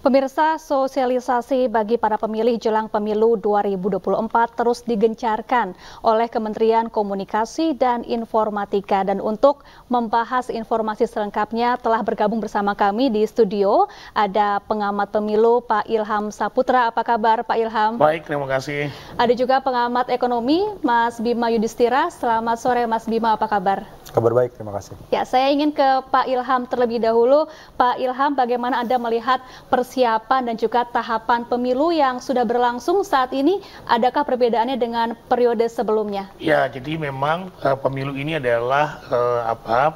Pemirsa, sosialisasi bagi para pemilih jelang pemilu 2024 terus digencarkan oleh Kementerian Komunikasi dan Informatika. Dan untuk membahas informasi selengkapnya telah bergabung bersama kami di studio ada pengamat pemilu Pak Ilham Saputra. Apa kabar Pak Ilham? Baik, terima kasih. Ada juga pengamat ekonomi Mas Bima Yudhistira. Selamat sore Mas Bima, apa kabar? Kabar baik, terima kasih. Ya, saya ingin ke Pak Ilham terlebih dahulu. Pak Ilham, bagaimana Anda melihat persiapan dan juga tahapan pemilu yang sudah berlangsung saat ini? Adakah perbedaannya dengan periode sebelumnya? Ya, jadi memang pemilu ini adalah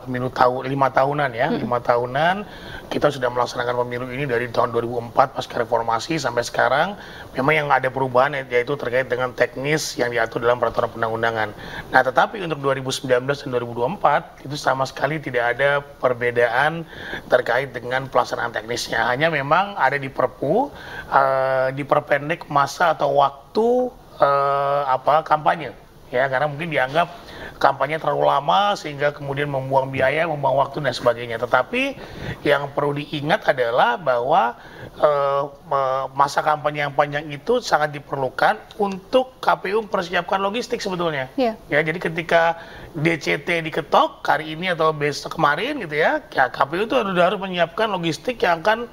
pemilu 5 tahunan ya, 5 tahunan. Kita sudah melaksanakan pemilu ini dari tahun 2004 pasca reformasi sampai sekarang. Memang yang ada perubahan yaitu terkait dengan teknis yang diatur dalam peraturan perundang-undangan. Nah, tetapi untuk 2019 dan 2024 itu sama sekali tidak ada perbedaan terkait dengan pelaksanaan teknisnya. Hanya memang ada di Perpu diperpendek masa atau waktu kampanye. Ya, karena mungkin dianggap kampanye terlalu lama sehingga kemudian membuang biaya, membuang waktu dan sebagainya. Tetapi yang perlu diingat adalah bahwa masa kampanye yang panjang itu sangat diperlukan untuk KPU mempersiapkan logistik sebetulnya. Yeah. Ya, jadi ketika DCT diketok hari ini atau besok kemarin gitu ya, KPU itu harus menyiapkan logistik yang akan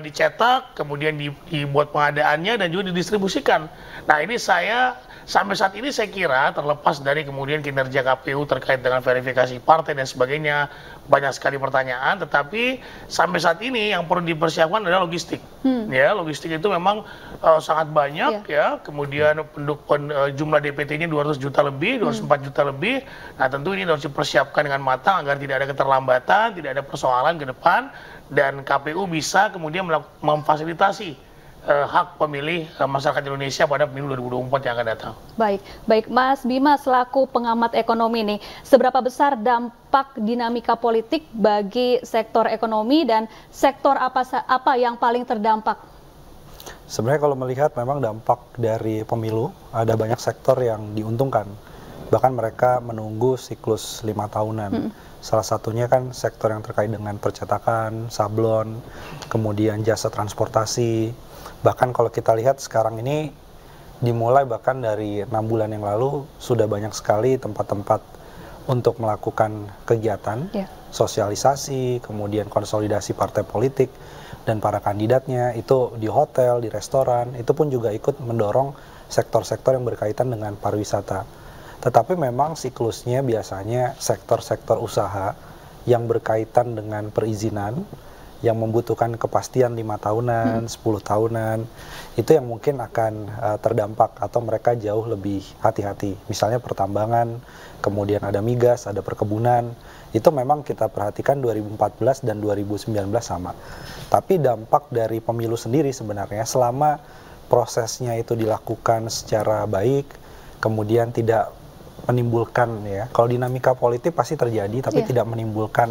dicetak, kemudian dibuat pengadaannya dan juga didistribusikan. Nah, ini sampai saat ini saya kira terlepas dari kemudian kinerja KPU terkait dengan verifikasi partai dan sebagainya, banyak sekali pertanyaan, tetapi sampai saat ini yang perlu dipersiapkan adalah logistik. Ya, logistik itu memang sangat banyak ya. Kemudian jumlah DPT-nya 200 juta lebih, 204 juta lebih. Nah, tentu ini harus dipersiapkan dengan matang agar tidak ada keterlambatan, tidak ada persoalan ke depan, dan KPU bisa kemudian memfasilitasi hak pemilih masyarakat Indonesia pada pemilu 2024 yang akan datang. Baik Mas Bima selaku pengamat ekonomi nih, seberapa besar dampak dinamika politik bagi sektor ekonomi dan sektor apa yang paling terdampak? Sebenarnya kalau melihat memang dampak dari pemilu ada banyak sektor yang diuntungkan. Bahkan mereka menunggu siklus 5 tahunan. Salah satunya kan sektor yang terkait dengan percetakan, sablon, kemudian jasa transportasi. Bahkan kalau kita lihat sekarang ini dimulai bahkan dari 6 bulan yang lalu sudah banyak sekali tempat-tempat untuk melakukan kegiatan, sosialisasi, kemudian konsolidasi partai politik dan para kandidatnya itu di hotel, di restoran, itu pun juga ikut mendorong sektor-sektor yang berkaitan dengan pariwisata. Tetapi memang siklusnya biasanya sektor-sektor usaha yang berkaitan dengan perizinan, yang membutuhkan kepastian 5 tahunan, 10 tahunan, itu yang mungkin akan terdampak atau mereka jauh lebih hati-hati. Misalnya pertambangan, kemudian ada migas, ada perkebunan, itu memang kita perhatikan 2014 dan 2019 sama. Tapi dampak dari pemilu sendiri sebenarnya selama prosesnya itu dilakukan secara baik, kemudian tidak menimbulkan ya, kalau dinamika politik pasti terjadi, tapi tidak menimbulkan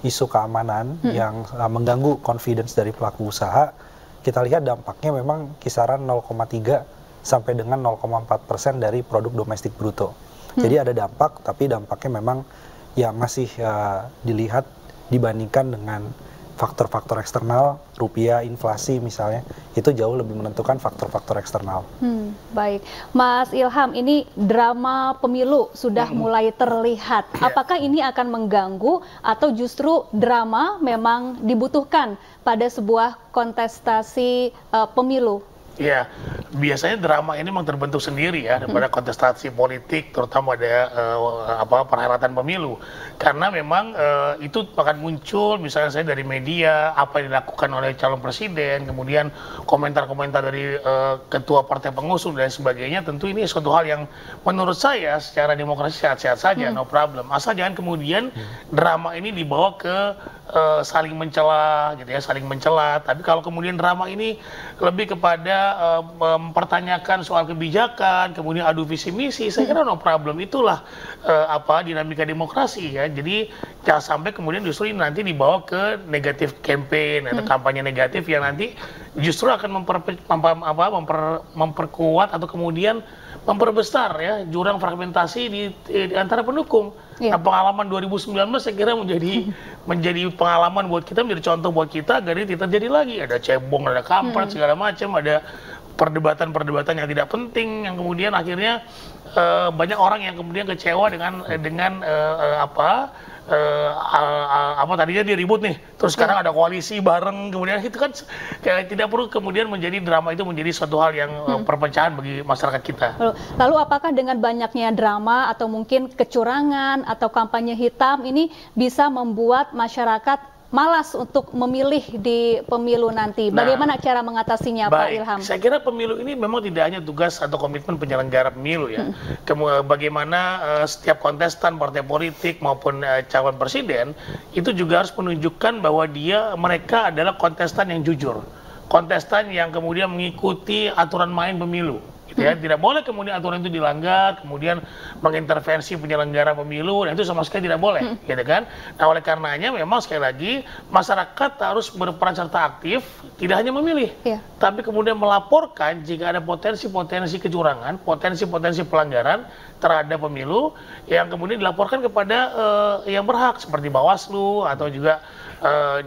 isu keamanan yang mengganggu confidence dari pelaku usaha. Kita lihat dampaknya memang kisaran 0,3 sampai dengan 0,4% dari produk domestik bruto. Jadi ada dampak, tapi dampaknya memang ya masih dilihat dibandingkan dengan faktor-faktor eksternal, rupiah, inflasi misalnya, itu jauh lebih menentukan faktor-faktor eksternal. Baik, Mas Ilham, ini drama pemilu sudah mulai terlihat. Apakah ini akan mengganggu atau justru drama memang dibutuhkan pada sebuah kontestasi pemilu? Ya, biasanya drama ini memang terbentuk sendiri ya daripada kontestasi politik, terutama ada perhelatan pemilu. Karena memang itu akan muncul misalnya saya dari media, apa yang dilakukan oleh calon presiden, kemudian komentar-komentar dari ketua partai pengusung dan sebagainya. Tentu ini suatu hal yang menurut saya secara demokrasi sehat-sehat saja, no problem. Asal jangan kemudian drama ini dibawa ke saling mencela gitu ya, saling mencela. Tapi kalau kemudian drama ini lebih kepada mempertanyakan soal kebijakan, kemudian adu visi misi, saya kira no problem. Itulah dinamika demokrasi ya. Jadi jangan sampai kemudian justru ini nanti dibawa ke negatif campaign atau kampanye negatif yang nanti justru akan memperkuat atau kemudian memperbesar ya jurang fragmentasi di antara pendukung. Nah, pengalaman 2019 saya kira menjadi pengalaman buat kita, menjadi contoh buat kita agar ini tidak terjadi lagi. Ada cebong, ada kampret segala macam, ada perdebatan-perdebatan yang tidak penting yang kemudian akhirnya banyak orang yang kemudian kecewa dengan tadinya dia ribut nih, terus sekarang ada koalisi bareng, kemudian itu kan tidak perlu kemudian menjadi drama itu menjadi suatu hal yang perpecahan bagi masyarakat kita. Lalu apakah dengan banyaknya drama atau mungkin kecurangan atau kampanye hitam ini bisa membuat masyarakat malas untuk memilih di pemilu nanti? Bagaimana cara mengatasinya, Pak Ilham? Saya kira pemilu ini memang tidak hanya tugas atau komitmen penyelenggara pemilu ya. Bagaimana setiap kontestan partai politik maupun calon presiden itu juga harus menunjukkan bahwa mereka adalah kontestan yang jujur, kontestan yang kemudian mengikuti aturan main pemilu. Ya, tidak boleh kemudian aturan itu dilanggar, kemudian mengintervensi penyelenggara pemilu, dan itu sama sekali tidak boleh, gitu kan? Nah, oleh karenanya memang sekali lagi masyarakat harus berperan serta aktif, tidak hanya memilih, tapi kemudian melaporkan jika ada potensi-potensi kecurangan, potensi-potensi pelanggaran terhadap pemilu yang kemudian dilaporkan kepada yang berhak seperti Bawaslu atau juga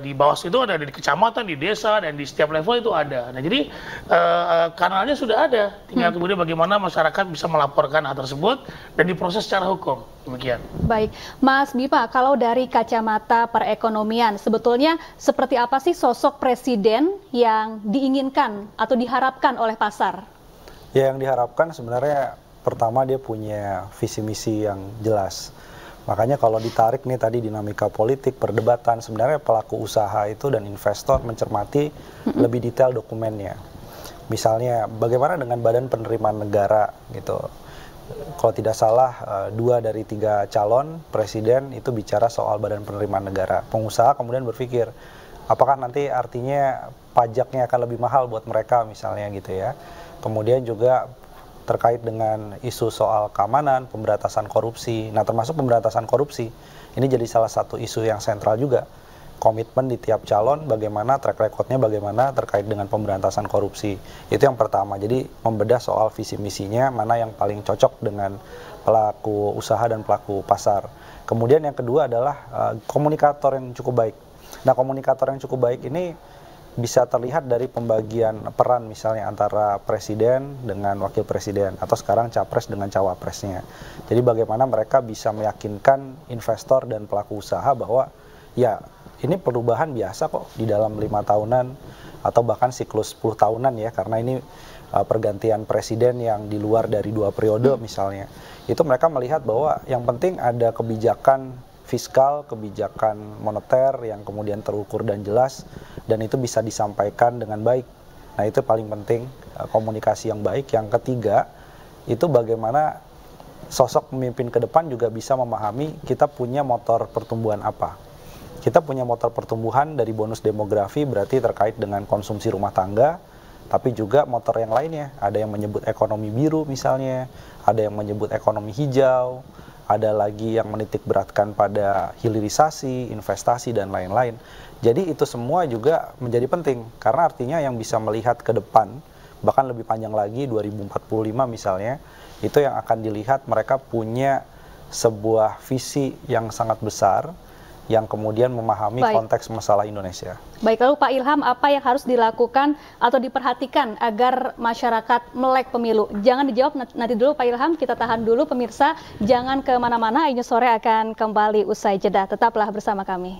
di Bawaslu itu ada di kecamatan, di desa, dan di setiap level itu ada. Nah, jadi kanalnya sudah ada, tinggal kemudian bagaimana masyarakat bisa melaporkan hal tersebut dan diproses secara hukum. Demikian. Baik, Mas Bima, kalau dari kacamata perekonomian, sebetulnya seperti apa sih sosok presiden yang diinginkan atau diharapkan oleh pasar? Ya, yang diharapkan sebenarnya pertama dia punya visi misi yang jelas. Makanya kalau ditarik nih tadi dinamika politik, perdebatan, sebenarnya pelaku usaha itu dan investor mencermati lebih detail dokumennya. Misalnya bagaimana dengan badan penerimaan negara gitu. Kalau tidak salah 2 dari 3 calon presiden itu bicara soal badan penerimaan negara. Pengusaha kemudian berpikir apakah nanti artinya pajaknya akan lebih mahal buat mereka misalnya gitu ya. Kemudian juga terkait dengan isu soal keamanan, pemberantasan korupsi. Nah, termasuk pemberantasan korupsi, ini jadi salah satu isu yang sentral juga. Komitmen di tiap calon, bagaimana track recordnya, bagaimana terkait dengan pemberantasan korupsi. Itu yang pertama, jadi membedah soal visi misinya, mana yang paling cocok dengan pelaku usaha dan pelaku pasar. Kemudian yang kedua adalah komunikator yang cukup baik. Nah, komunikator yang cukup baik ini bisa terlihat dari pembagian peran misalnya antara presiden dengan wakil presiden atau sekarang capres dengan cawapresnya. Jadi bagaimana mereka bisa meyakinkan investor dan pelaku usaha bahwa ya ini perubahan biasa kok di dalam 5 tahunan atau bahkan siklus 10 tahunan ya, karena ini pergantian presiden yang di luar dari 2 periode misalnya. Itu mereka melihat bahwa yang penting ada kebijakan fiskal, kebijakan moneter yang kemudian terukur dan jelas, dan itu bisa disampaikan dengan baik. Nah, itu paling penting, komunikasi yang baik. Yang ketiga, itu bagaimana sosok pemimpin ke depan juga bisa memahami kita punya motor pertumbuhan apa. Kita punya motor pertumbuhan dari bonus demografi, berarti terkait dengan konsumsi rumah tangga, tapi juga motor yang lainnya. Ada yang menyebut ekonomi biru misalnya, ada yang menyebut ekonomi hijau, ada lagi yang menitik beratkan pada hilirisasi, investasi, dan lain-lain. Jadi itu semua juga menjadi penting, karena artinya yang bisa melihat ke depan, bahkan lebih panjang lagi, 2045 misalnya, itu yang akan dilihat mereka punya sebuah visi yang sangat besar, yang kemudian memahami konteks masalah Indonesia. Baik, lalu Pak Ilham, apa yang harus dilakukan atau diperhatikan agar masyarakat melek pemilu? Jangan dijawab nanti dulu Pak Ilham, kita tahan dulu pemirsa, jangan kemana-mana, iNews Sore akan kembali usai jeda, tetaplah bersama kami.